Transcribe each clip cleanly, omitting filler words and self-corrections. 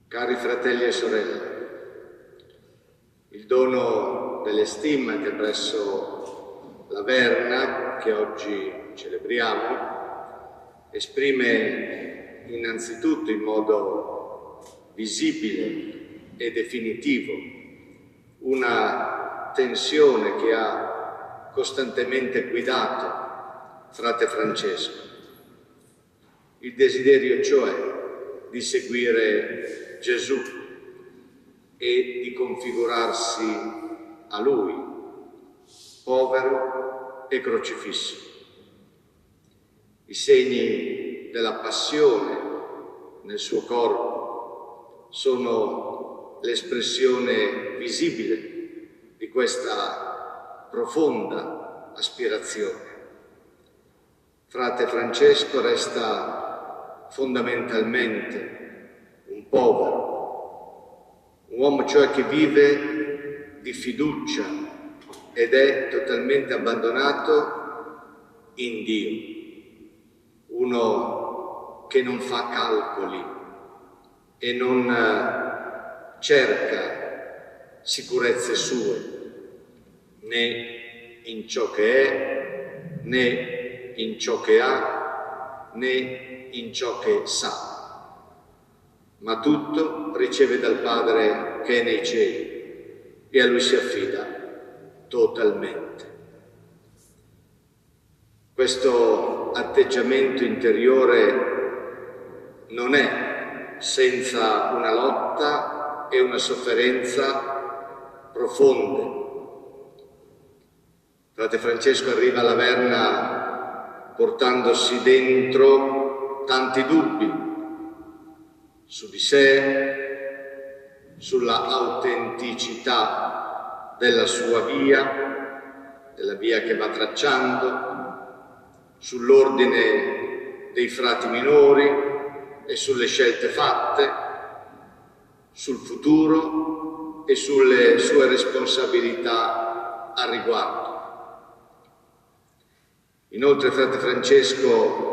Cari fratelli e sorelle, il dono delle stimmate presso la Verna, che oggi celebriamo, esprime innanzitutto in modo visibile e definitivo una tensione che ha costantemente guidato frate Francesco. Il desiderio, cioè, di seguire Gesù e di configurarsi a Lui, povero e crocifisso. I segni della passione nel suo corpo sono l'espressione visibile di questa profonda aspirazione. Frate Francesco resta fondamentalmente un povero, un uomo cioè che vive di fiducia ed è totalmente abbandonato in Dio, uno che non fa calcoli e non cerca sicurezze sue, né in ciò che è, né in ciò che ha, né in ciò che sa, ma tutto riceve dal Padre che è nei cieli e a Lui si affida totalmente. Questo atteggiamento interiore non è senza una lotta e una sofferenza profonde. Frate Francesco arriva alla Verna portandosi dentro tanti dubbi su di sé, sulla autenticità della sua via, della via che va tracciando, sull'ordine dei frati minori e sulle scelte fatte, sul futuro e sulle sue responsabilità a riguardo. Inoltre frate Francesco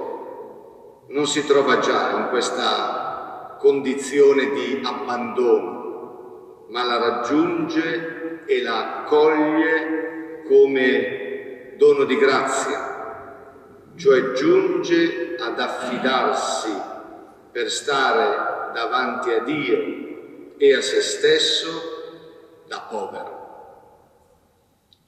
non si trova già in questa condizione di abbandono, ma la raggiunge e la accoglie come dono di grazia, cioè giunge ad affidarsi per stare davanti a Dio e a se stesso da povero.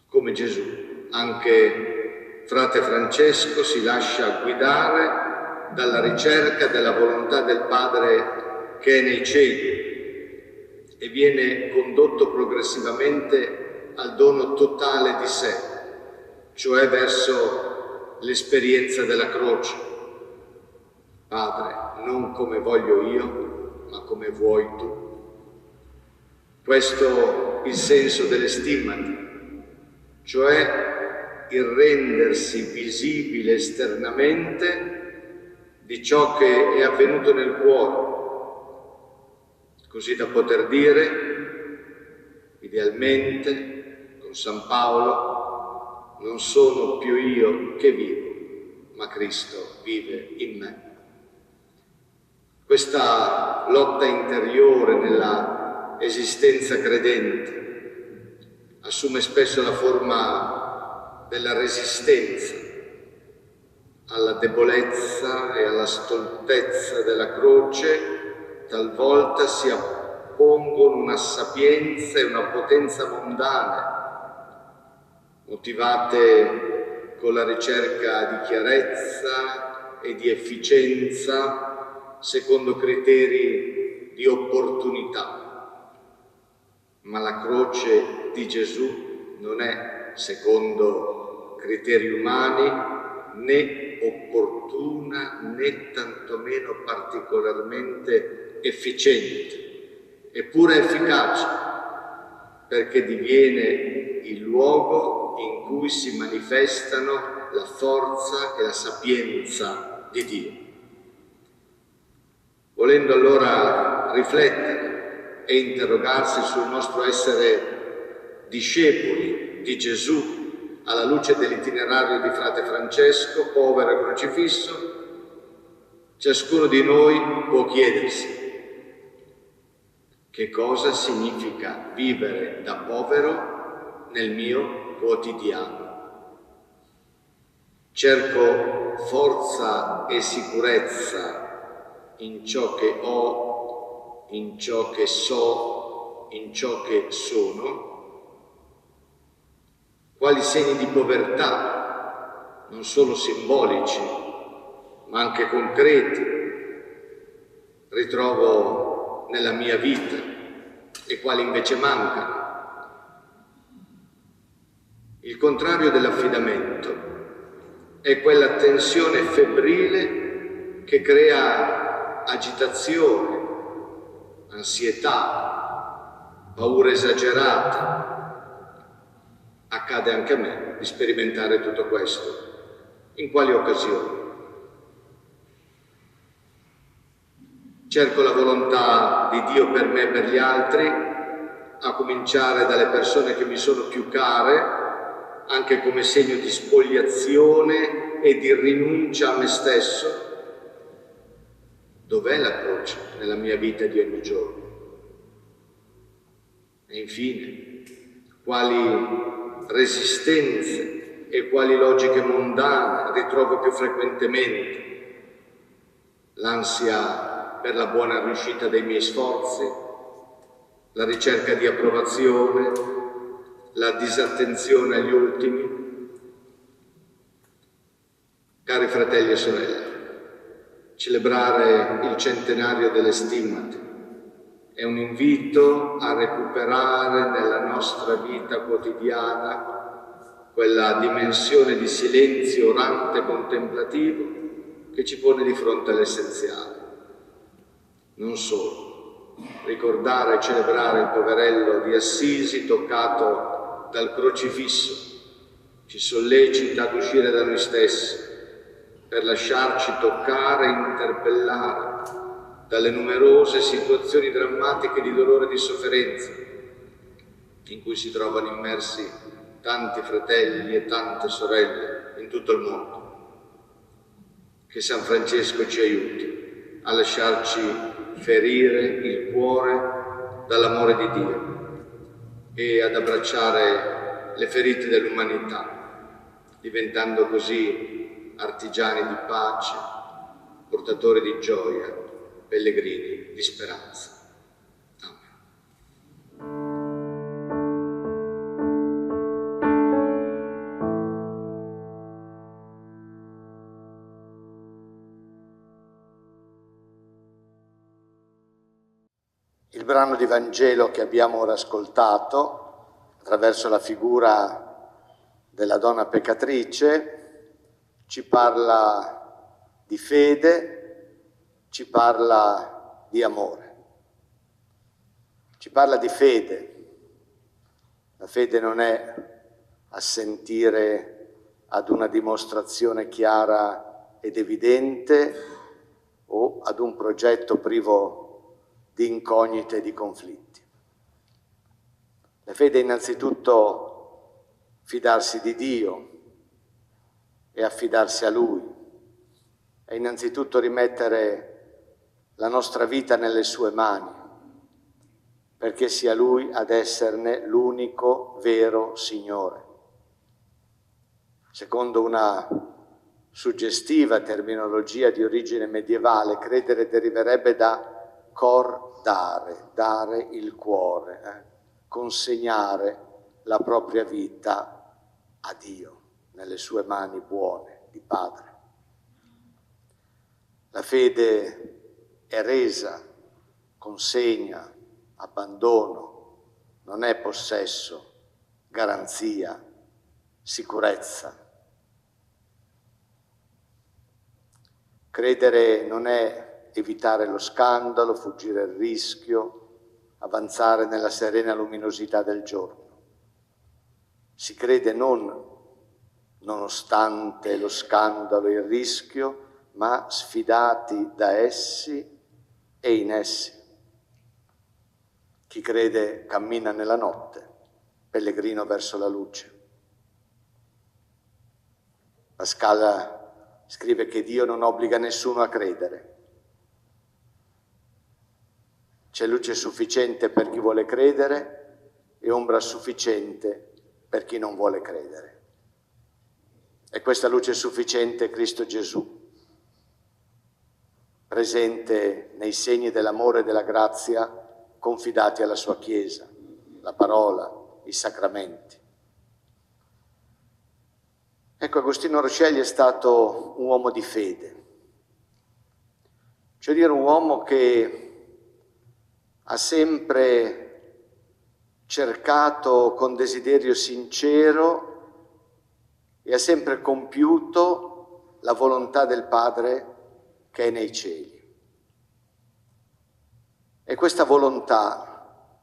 Come Gesù, anche frate Francesco si lascia guidare dalla ricerca della volontà del Padre che è nei cieli e viene condotto progressivamente al dono totale di sé, cioè verso l'esperienza della croce. Padre, non come voglio io, ma come vuoi tu. Questo è il senso delle stimmate, cioè il rendersi visibile esternamente di ciò che è avvenuto nel cuore, così da poter dire, idealmente, con San Paolo, non sono più io che vivo, ma Cristo vive in me. Questa lotta interiore nella esistenza credente assume spesso la forma della resistenza alla debolezza e alla stoltezza della croce, talvolta si appongono una sapienza e una potenza mondane, motivate con la ricerca di chiarezza e di efficienza secondo criteri di opportunità. Ma la croce di Gesù non è secondo criteri umani, né opportuna né tantomeno particolarmente efficiente, eppure efficace, perché diviene il luogo in cui si manifestano la forza e la sapienza di Dio. Volendo allora riflettere e interrogarsi sul nostro essere discepoli di Gesù alla luce dell'itinerario di frate Francesco, povero e crocifisso, ciascuno di noi può chiedersi: che cosa significa vivere da povero nel mio quotidiano. Cerco forza e sicurezza in ciò che ho, in ciò che so, in ciò che sono. Quali segni di povertà, non solo simbolici, ma anche concreti, ritrovo nella mia vita e quali invece mancano. Il contrario dell'affidamento è quella tensione febbrile che crea agitazione, ansietà, paura esagerata. Accade anche a me di sperimentare tutto questo. In quali occasioni? Cerco la volontà di Dio per me e per gli altri, a cominciare dalle persone che mi sono più care, anche come segno di spoliazione e di rinuncia a me stesso. Dov'è la croce nella mia vita di ogni giorno? E infine, quali resistenze e quali logiche mondane ritrovo più frequentemente? L'ansia per la buona riuscita dei miei sforzi, la ricerca di approvazione, la disattenzione agli ultimi. Cari fratelli e sorelle, celebrare il centenario delle stimmate è un invito a recuperare nella nostra vita quotidiana quella dimensione di silenzio orante contemplativo che ci pone di fronte all'essenziale. Non solo, ricordare e celebrare il poverello di Assisi toccato dal crocifisso ci sollecita ad uscire da noi stessi per lasciarci toccare e interpellare dalle numerose situazioni drammatiche di dolore e di sofferenza in cui si trovano immersi tanti fratelli e tante sorelle in tutto il mondo. Che San Francesco ci aiuti a lasciarci ferire il cuore dall'amore di Dio e ad abbracciare le ferite dell'umanità, diventando così artigiani di pace, portatori di gioia, pellegrini di speranza. Il brano di Vangelo che abbiamo ora ascoltato, attraverso la figura della donna peccatrice, ci parla di fede, ci parla di amore. Ci parla di fede. La fede non è assentire ad una dimostrazione chiara ed evidente o ad un progetto privo di incognite e di conflitti. La fede è innanzitutto fidarsi di Dio e affidarsi a Lui, è innanzitutto rimettere la nostra vita nelle sue mani, perché sia Lui ad esserne l'unico vero Signore. Secondo una suggestiva terminologia di origine medievale, credere deriverebbe da cor dare il cuore, consegnare la propria vita a Dio, nelle sue mani buone di Padre. La fede è resa, consegna, abbandono, non è possesso, garanzia, sicurezza. Credere non è evitare lo scandalo, fuggire il rischio, avanzare nella serena luminosità del giorno. Si crede non nonostante lo scandalo e il rischio, ma sfidati da essi e in essi. Chi crede cammina nella notte, pellegrino verso la luce. Pascal scrive che Dio non obbliga nessuno a credere. C'è luce sufficiente per chi vuole credere e ombra sufficiente per chi non vuole credere. E questa luce sufficiente è Cristo Gesù, presente nei segni dell'amore e della grazia confidati alla sua Chiesa, la parola, i sacramenti. Ecco, Agostino Roscelli è stato un uomo di fede, cioè dire un uomo che ha sempre cercato con desiderio sincero e ha sempre compiuto la volontà del Padre che è nei cieli. E questa volontà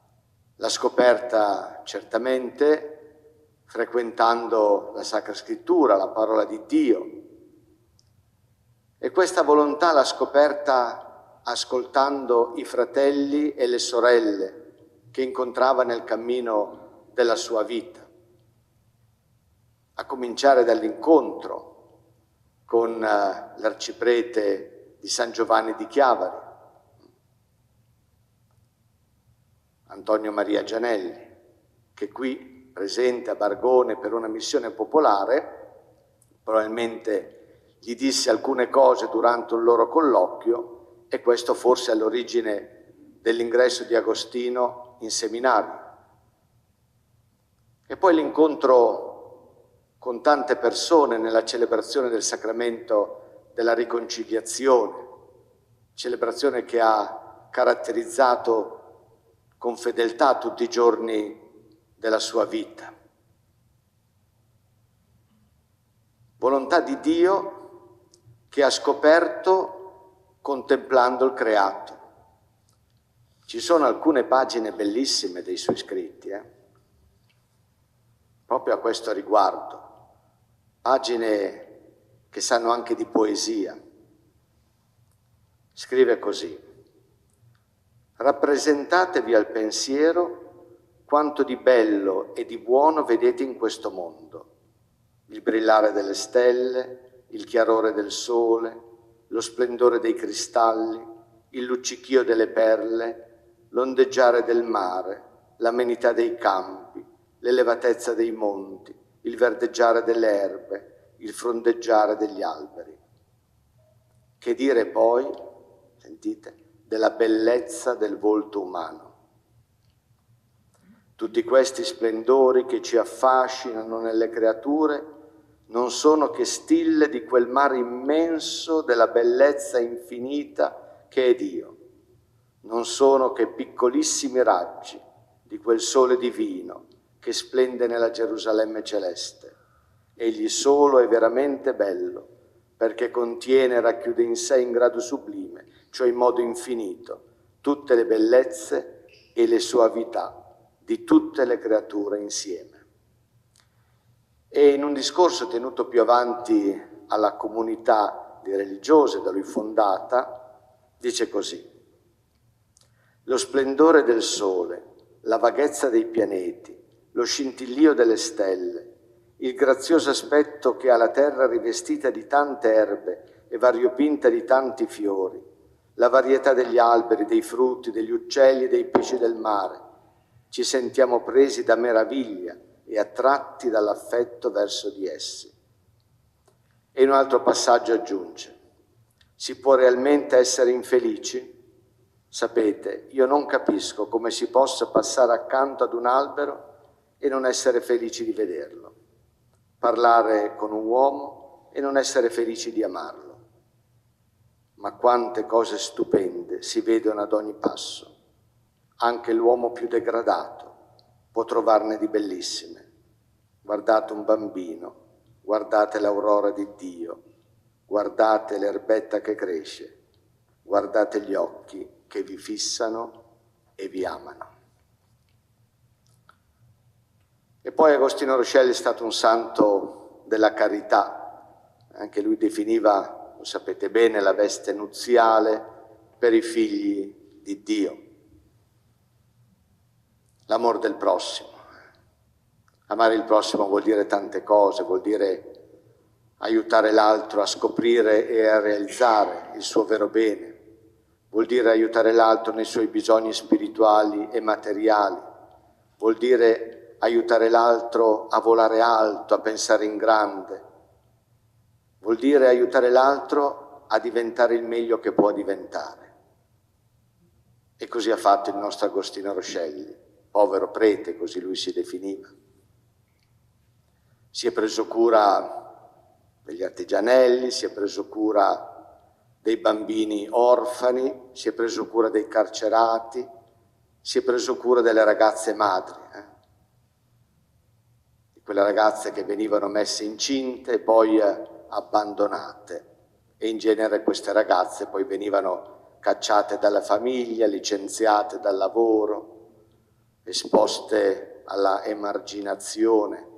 l'ha scoperta certamente frequentando la Sacra Scrittura, la parola di Dio. E questa volontà l'ha scoperta ascoltando i fratelli e le sorelle che incontrava nel cammino della sua vita, a cominciare dall'incontro con l'arciprete di San Giovanni di Chiavari, Antonio Maria Gianelli, che qui, presente a Bargone per una missione popolare, probabilmente gli disse alcune cose durante un loro colloquio e questo forse è all'origine dell'ingresso di Agostino in seminario. E poi l'incontro con tante persone nella celebrazione del sacramento della riconciliazione, celebrazione che ha caratterizzato con fedeltà tutti i giorni della sua vita. Volontà di Dio che ha scoperto contemplando il creato. Ci sono alcune pagine bellissime dei suoi scritti, proprio a questo riguardo, pagine che sanno anche di poesia. Scrive così: rappresentatevi al pensiero quanto di bello e di buono vedete in questo mondo, il brillare delle stelle, il chiarore del sole, lo splendore dei cristalli, il luccichio delle perle, l'ondeggiare del mare, l'amenità dei campi, l'elevatezza dei monti, il verdeggiare delle erbe, il frondeggiare degli alberi. Che dire poi, sentite, della bellezza del volto umano. Tutti questi splendori che ci affascinano nelle creature non sono che stille di quel mare immenso della bellezza infinita che è Dio. Non sono che piccolissimi raggi di quel sole divino che splende nella Gerusalemme celeste. Egli solo è veramente bello, perché contiene e racchiude in sé in grado sublime, cioè in modo infinito, tutte le bellezze e le soavità di tutte le creature insieme. E in un discorso tenuto più avanti alla comunità di religiose da lui fondata, dice così: lo splendore del sole, la vaghezza dei pianeti, lo scintillio delle stelle, il grazioso aspetto che ha la terra rivestita di tante erbe e variopinta di tanti fiori, la varietà degli alberi, dei frutti, degli uccelli e dei pesci del mare, ci sentiamo presi da meraviglia e attratti dall'affetto verso di essi. E in un altro passaggio aggiunge: si può realmente essere infelici? Sapete, io non capisco come si possa passare accanto ad un albero e non essere felici di vederlo, parlare con un uomo e non essere felici di amarlo. Ma quante cose stupende si vedono ad ogni passo. Anche l'uomo più degradato può trovarne di bellissime. Guardate un bambino, guardate l'aurora di Dio, guardate l'erbetta che cresce, guardate gli occhi che vi fissano e vi amano. E poi Agostino Roscelli è stato un santo della carità. Anche lui definiva, lo sapete bene, la veste nuziale per i figli di Dio. L'amor del prossimo. Amare il prossimo vuol dire tante cose, vuol dire aiutare l'altro a scoprire e a realizzare il suo vero bene, vuol dire aiutare l'altro nei suoi bisogni spirituali e materiali, vuol dire aiutare l'altro a volare alto, a pensare in grande, vuol dire aiutare l'altro a diventare il meglio che può diventare. E così ha fatto il nostro Agostino Roscelli, povero prete, così lui si definiva. Si è preso cura degli artigianelli, si è preso cura dei bambini orfani, si è preso cura dei carcerati, si è preso cura delle ragazze madri, di quelle ragazze che venivano messe incinte e poi abbandonate. E in genere queste ragazze poi venivano cacciate dalla famiglia, licenziate dal lavoro, esposte alla emarginazione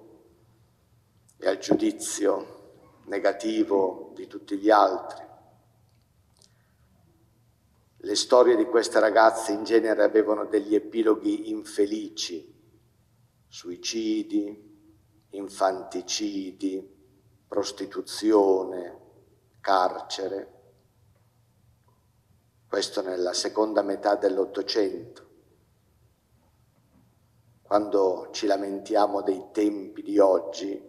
e al giudizio negativo di tutti gli altri. Le storie di queste ragazze in genere avevano degli epiloghi infelici, suicidi, infanticidi, prostituzione, carcere. Questo nella seconda metà dell'Ottocento. Quando ci lamentiamo dei tempi di oggi,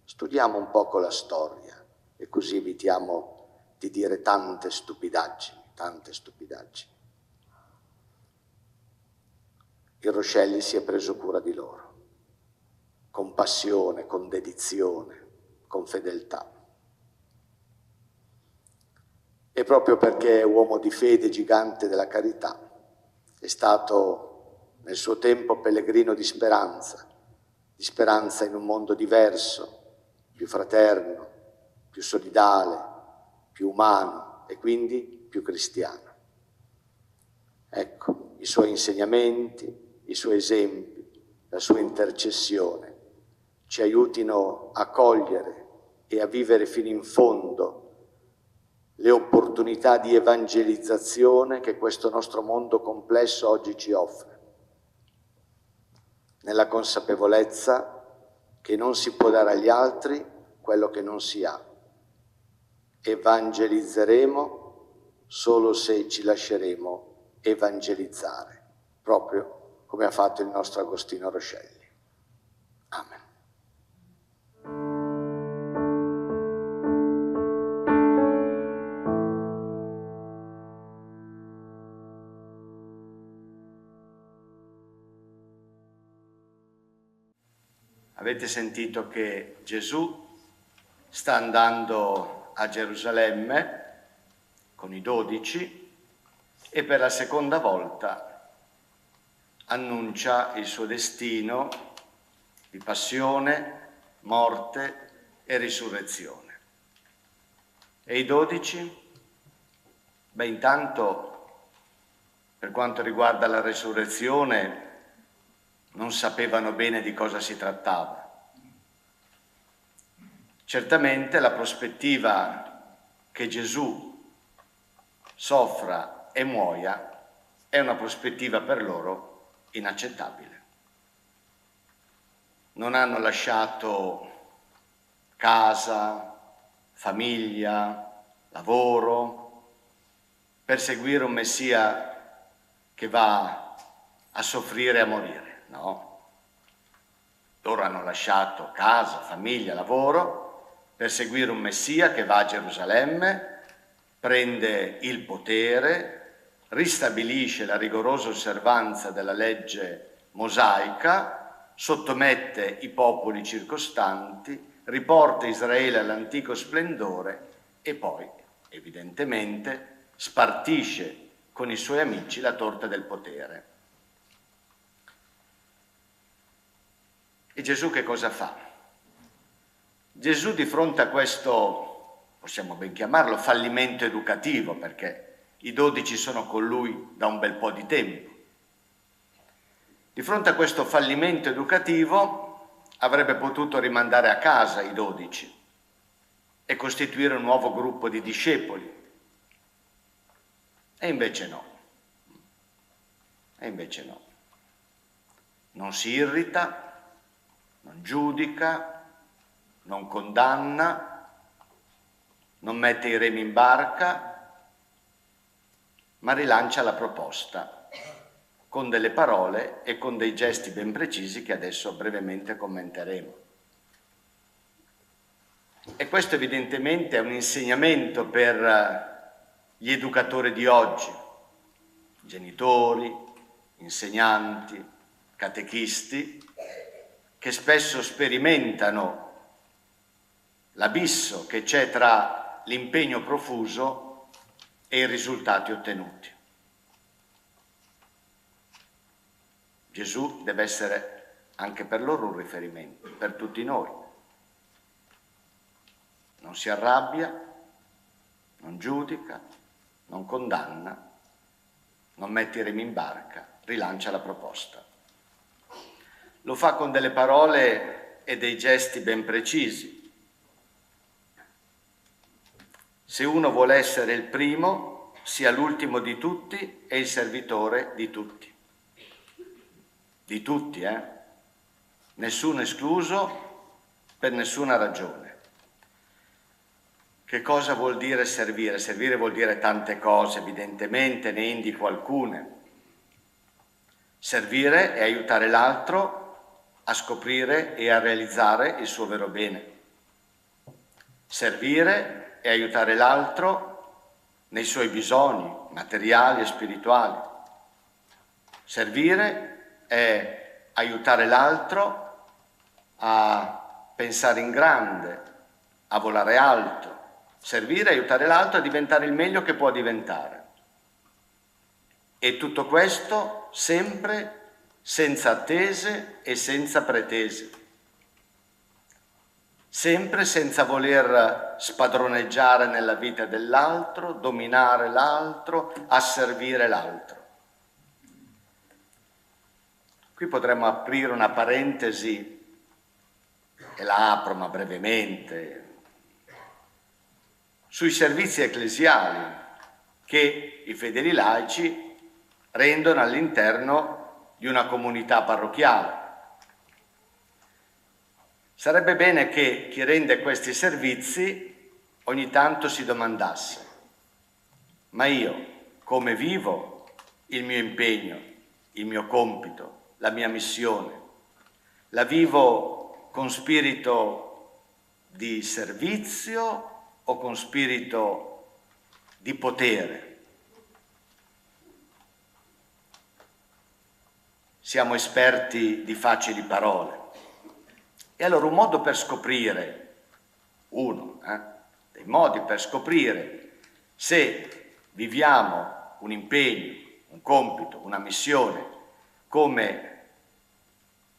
studiamo un poco la storia e così evitiamo di dire tante stupidaggini. Il Roscelli si è preso cura di loro, con passione, con dedizione, con fedeltà. E proprio perché è uomo di fede, gigante della carità, è stato nel suo tempo pellegrino di speranza in un mondo diverso, più fraterno, più solidale, più umano e quindi più cristiano. Ecco, i suoi insegnamenti, i suoi esempi, la sua intercessione ci aiutino a cogliere e a vivere fino in fondo le opportunità di evangelizzazione che questo nostro mondo complesso oggi ci offre, nella consapevolezza che non si può dare agli altri quello che non si ha. Evangelizzeremo solo se ci lasceremo evangelizzare, proprio come ha fatto il nostro Agostino Roscelli. Amen. Avete sentito che Gesù sta andando a Gerusalemme con i 12 e per la seconda volta annuncia il suo destino di passione, morte e risurrezione. E i 12? Beh, intanto, per quanto riguarda la risurrezione, non sapevano bene di cosa si trattava. Certamente la prospettiva che Gesù soffra e muoia è una prospettiva per loro inaccettabile. Non hanno lasciato casa, famiglia, lavoro per seguire un Messia che va a soffrire e a morire. No, loro hanno lasciato casa, famiglia, lavoro per seguire un Messia che va a Gerusalemme, prende il potere, ristabilisce la rigorosa osservanza della legge mosaica, sottomette i popoli circostanti, riporta Israele all'antico splendore e poi, evidentemente, spartisce con i suoi amici la torta del potere. E Gesù che cosa fa? Gesù di fronte a questo, possiamo ben chiamarlo, fallimento educativo, perché i 12 sono con lui da un bel po' di tempo. Di fronte a questo fallimento educativo avrebbe potuto rimandare a casa i 12 e costituire un nuovo gruppo di discepoli. E invece no. Non si irrita, non giudica, non condanna, non mette i remi in barca, ma rilancia la proposta con delle parole e con dei gesti ben precisi che adesso brevemente commenteremo. E questo evidentemente è un insegnamento per gli educatori di oggi, genitori, insegnanti, catechisti, che spesso sperimentano l'abisso che c'è tra l'impegno profuso e i risultati ottenuti. Gesù deve essere anche per loro un riferimento, per tutti noi. Non si arrabbia, non giudica, non condanna, non mette i remi in barca, rilancia la proposta. Lo fa con delle parole e dei gesti ben precisi. Se uno vuole essere il primo, sia l'ultimo di tutti e il servitore di tutti. Di tutti, Nessuno escluso per nessuna ragione. Che cosa vuol dire servire? Servire vuol dire tante cose, evidentemente, ne indico alcune. Servire è aiutare l'altro a scoprire e a realizzare il suo vero bene. Servire è aiutare l'altro nei suoi bisogni materiali e spirituali. Servire è aiutare l'altro a pensare in grande, a volare alto. Servire è aiutare l'altro a diventare il meglio che può diventare. E tutto questo sempre senza attese e senza pretese. Sempre senza voler spadroneggiare nella vita dell'altro, dominare l'altro, asservire l'altro. Qui potremmo aprire una parentesi, e la apro ma brevemente, sui servizi ecclesiali che i fedeli laici rendono all'interno di una comunità parrocchiale. Sarebbe bene che chi rende questi servizi ogni tanto si domandasse: ma io come vivo il mio impegno, il mio compito, la mia missione? La vivo con spirito di servizio o con spirito di potere? Siamo esperti di facili parole. E allora un modo per scoprire, dei modi per scoprire se viviamo un impegno, un compito, una missione come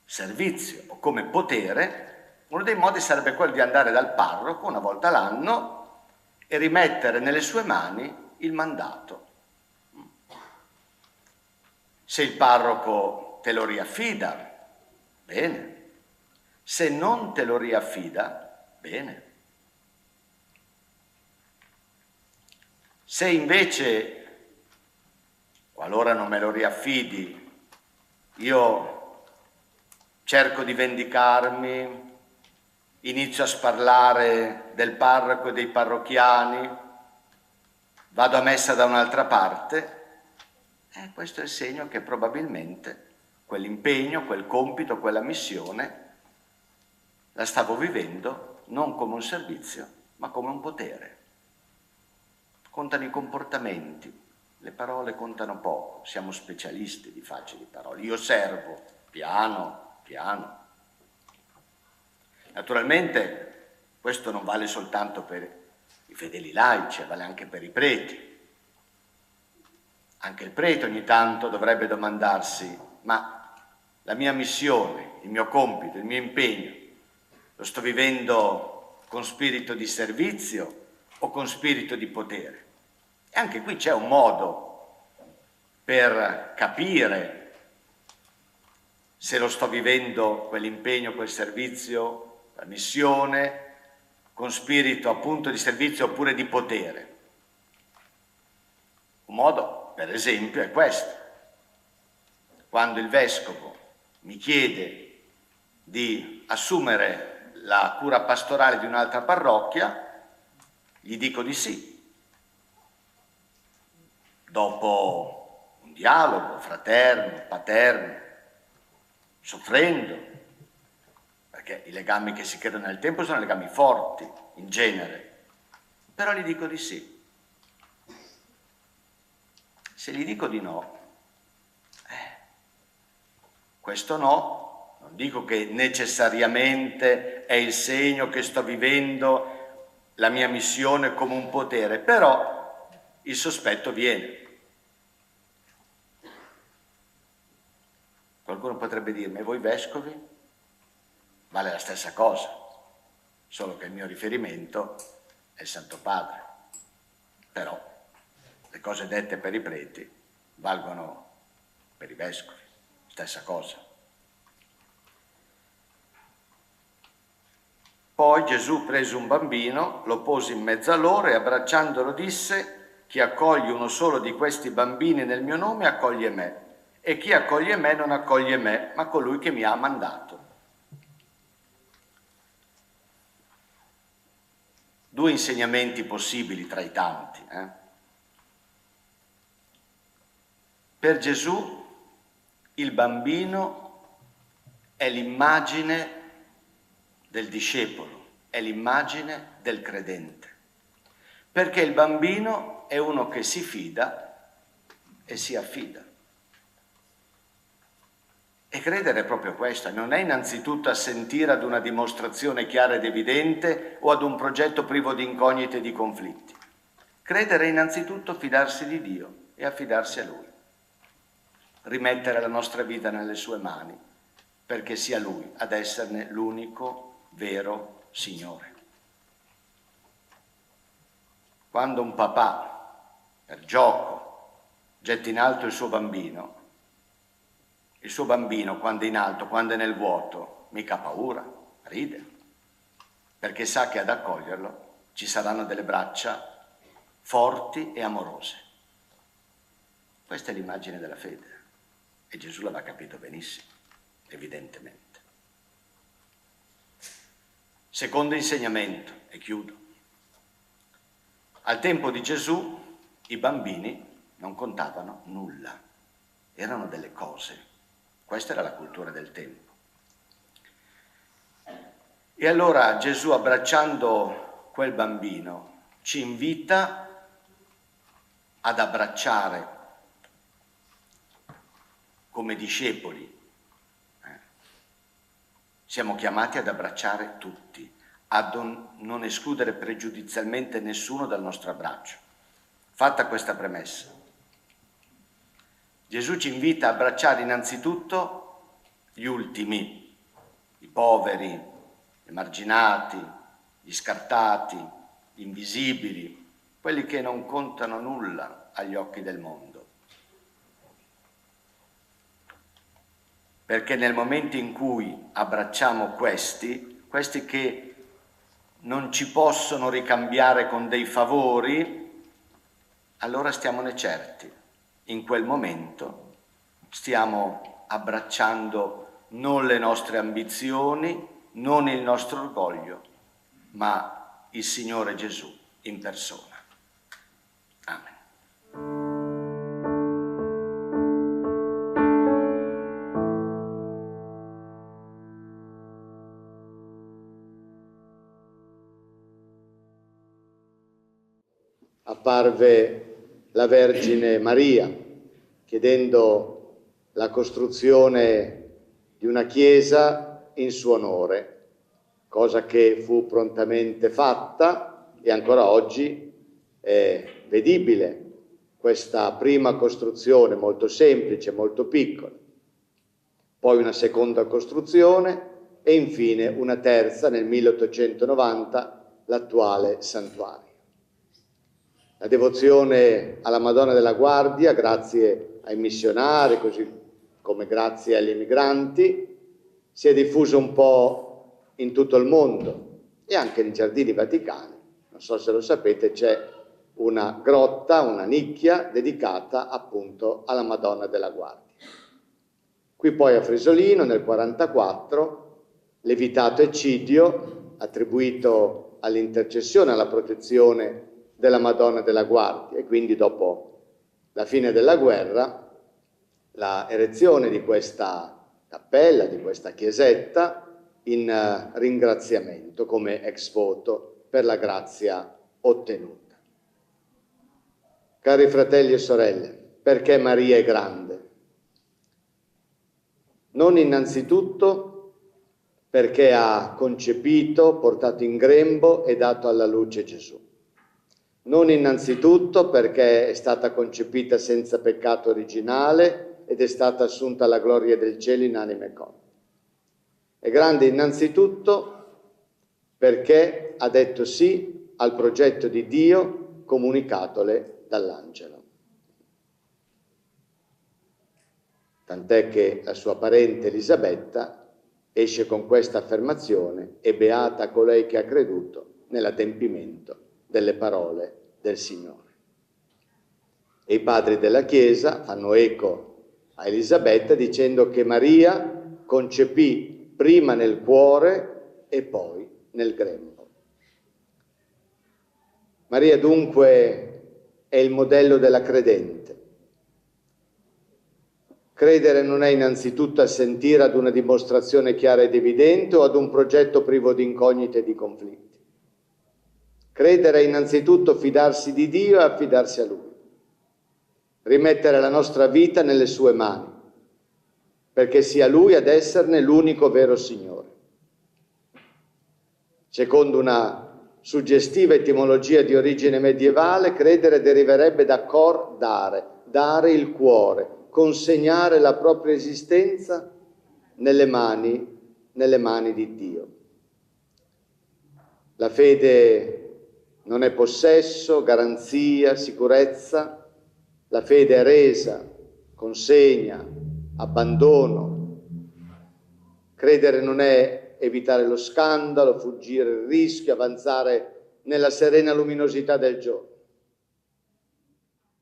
servizio o come potere, uno dei modi sarebbe quello di andare dal parroco una volta l'anno e rimettere nelle sue mani il mandato. Se il parroco te lo riaffida, bene. Se non te lo riaffida, bene. Se invece, qualora non me lo riaffidi, io cerco di vendicarmi, inizio a sparlare del parroco e dei parrocchiani, vado a messa da un'altra parte, questo è il segno che probabilmente quell'impegno, quel compito, quella missione la stavo vivendo non come un servizio, ma come un potere. Contano i comportamenti, le parole contano poco, siamo specialisti di facili parole. Io servo, piano, piano. Naturalmente questo non vale soltanto per i fedeli laici, vale anche per i preti. Anche il prete ogni tanto dovrebbe domandarsi: ma la mia missione, il mio compito, il mio impegno, lo sto vivendo con spirito di servizio o con spirito di potere? E anche qui c'è un modo per capire se lo sto vivendo quell'impegno, quel servizio, la missione, con spirito appunto di servizio oppure di potere. Un modo, per esempio, è questo. Quando il vescovo mi chiede di assumere la cura pastorale di un'altra parrocchia, gli dico di sì. dopo un dialogo fraterno, paterno, soffrendo, perché i legami che si creano nel tempo sono legami forti, in genere, però gli dico di sì. Se gli dico di no, questo no, non dico che necessariamente è il segno che sto vivendo la mia missione come un potere, però il sospetto viene. Qualcuno potrebbe dirmi, e voi vescovi? Vale la stessa cosa, solo che il mio riferimento è il Santo Padre. Però le cose dette per i preti valgono per i vescovi, stessa cosa. Poi Gesù prese un bambino, lo pose in mezzo a loro e abbracciandolo disse: chi accoglie uno solo di questi bambini nel mio nome accoglie me, e chi accoglie me non accoglie me, ma colui che mi ha mandato. Due insegnamenti possibili tra i tanti. Per Gesù il bambino è l'immagine del discepolo, è l'immagine del credente, perché il bambino è uno che si fida e si affida. E credere è proprio questo, non è innanzitutto assentire ad una dimostrazione chiara ed evidente o ad un progetto privo di incognite e di conflitti. Credere è innanzitutto fidarsi di Dio e affidarsi a Lui. Rimettere la nostra vita nelle sue mani, perché sia Lui ad esserne l'unico vero Signore. Quando un papà, per gioco, getta in alto il suo bambino quando è in alto, quando è nel vuoto, mica ha paura, ride, perché sa che ad accoglierlo ci saranno delle braccia forti e amorose. Questa è l'immagine della fede. E Gesù l'aveva capito benissimo, evidentemente. Secondo insegnamento, e chiudo. Al tempo di Gesù i bambini non contavano nulla, erano delle cose. Questa era la cultura del tempo. E allora Gesù, abbracciando quel bambino, ci invita ad abbracciare come discepoli. Siamo chiamati ad abbracciare tutti, a non escludere pregiudizialmente nessuno dal nostro abbraccio. Fatta questa premessa, Gesù ci invita a abbracciare innanzitutto gli ultimi, i poveri, gli emarginati, gli scartati, gli invisibili, quelli che non contano nulla agli occhi del mondo. Perché nel momento in cui abbracciamo questi che non ci possono ricambiare con dei favori, allora stiamone certi. In quel momento stiamo abbracciando non le nostre ambizioni, non il nostro orgoglio, ma il Signore Gesù in persona. Amen. Apparve la Vergine Maria chiedendo la costruzione di una chiesa in suo onore, cosa che fu prontamente fatta e ancora oggi è vedibile questa prima costruzione molto semplice, molto piccola, poi una seconda costruzione e infine una terza nel 1890, l'attuale santuario. La devozione alla Madonna della Guardia, grazie ai missionari, così come grazie agli emigranti, si è diffusa un po' in tutto il mondo e anche nei giardini vaticani. Non so se lo sapete, c'è una grotta, una nicchia dedicata appunto alla Madonna della Guardia. Qui poi a Fresolino nel 1944, l'Evitato Eccidio, attribuito all'intercessione, alla protezione della Madonna della Guardia, e quindi dopo la fine della guerra, la erezione di questa cappella, di questa chiesetta, in ringraziamento come ex voto per la grazia ottenuta. Cari fratelli e sorelle, perché Maria è grande? Non innanzitutto perché ha concepito, portato in grembo e dato alla luce Gesù. Non innanzitutto perché è stata concepita senza peccato originale ed è stata assunta alla gloria del cielo in anima e corpo. È grande innanzitutto perché ha detto sì al progetto di Dio comunicatole dall'angelo. Tant'è che la sua parente Elisabetta esce con questa affermazione: è beata colei che ha creduto nell'adempimento delle parole del Signore. E i padri della Chiesa fanno eco a Elisabetta dicendo che Maria concepì prima nel cuore e poi nel grembo. Maria dunque è il modello della credente. Credere non è innanzitutto assentire ad una dimostrazione chiara ed evidente o ad un progetto privo di incognite e di conflitti. Credere è innanzitutto fidarsi di Dio e affidarsi a Lui. Rimettere la nostra vita nelle sue mani, perché sia Lui ad esserne l'unico vero Signore. Secondo una suggestiva etimologia di origine medievale, credere deriverebbe da cor dare, dare il cuore, consegnare la propria esistenza nelle mani di Dio. La fede non è possesso, garanzia, sicurezza. La fede è resa, consegna, abbandono. Credere non è evitare lo scandalo, fuggire il rischio, avanzare nella serena luminosità del giorno.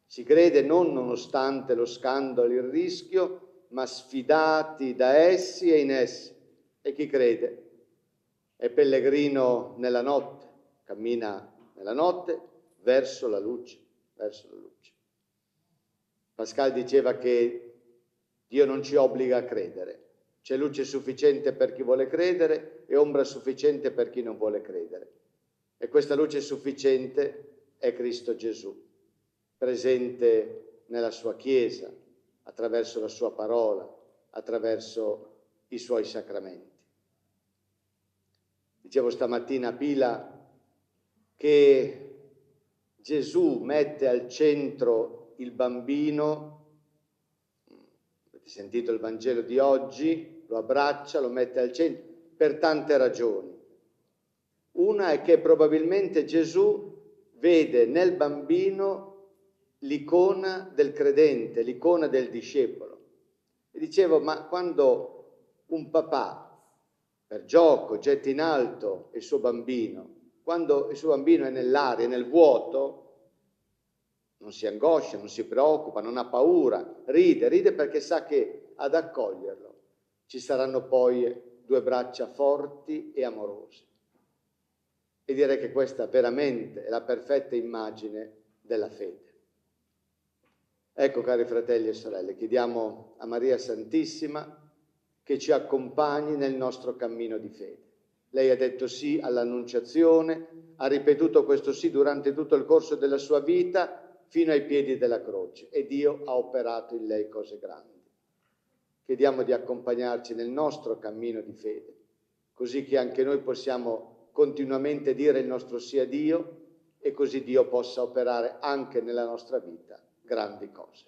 Si crede non nonostante lo scandalo e il rischio, ma sfidati da essi e in essi. E chi crede è pellegrino nella notte, cammina nella notte verso la luce, verso la luce. Pascal diceva che Dio non ci obbliga a credere. C'è luce sufficiente per chi vuole credere e ombra sufficiente per chi non vuole credere. E questa luce sufficiente è Cristo Gesù, presente nella sua Chiesa, attraverso la sua parola, attraverso i suoi sacramenti. Dicevo stamattina a Pila che Gesù mette al centro il bambino. Avete sentito il Vangelo di oggi, lo abbraccia, lo mette al centro, per tante ragioni. Una è che probabilmente Gesù vede nel bambino l'icona del credente, l'icona del discepolo. E dicevo, ma quando un papà per gioco getta in alto il suo bambino, quando il suo bambino è nell'aria, nel vuoto, non si angoscia, non si preoccupa, non ha paura, ride perché sa che ad accoglierlo ci saranno poi due braccia forti e amorose. E direi che questa veramente è la perfetta immagine della fede. Ecco, cari fratelli e sorelle, chiediamo a Maria Santissima che ci accompagni nel nostro cammino di fede. Lei ha detto sì all'Annunciazione, ha ripetuto questo sì durante tutto il corso della sua vita fino ai piedi della croce, e Dio ha operato in lei cose grandi. Chiediamo di accompagnarci nel nostro cammino di fede, così che anche noi possiamo continuamente dire il nostro sì a Dio e così Dio possa operare anche nella nostra vita grandi cose.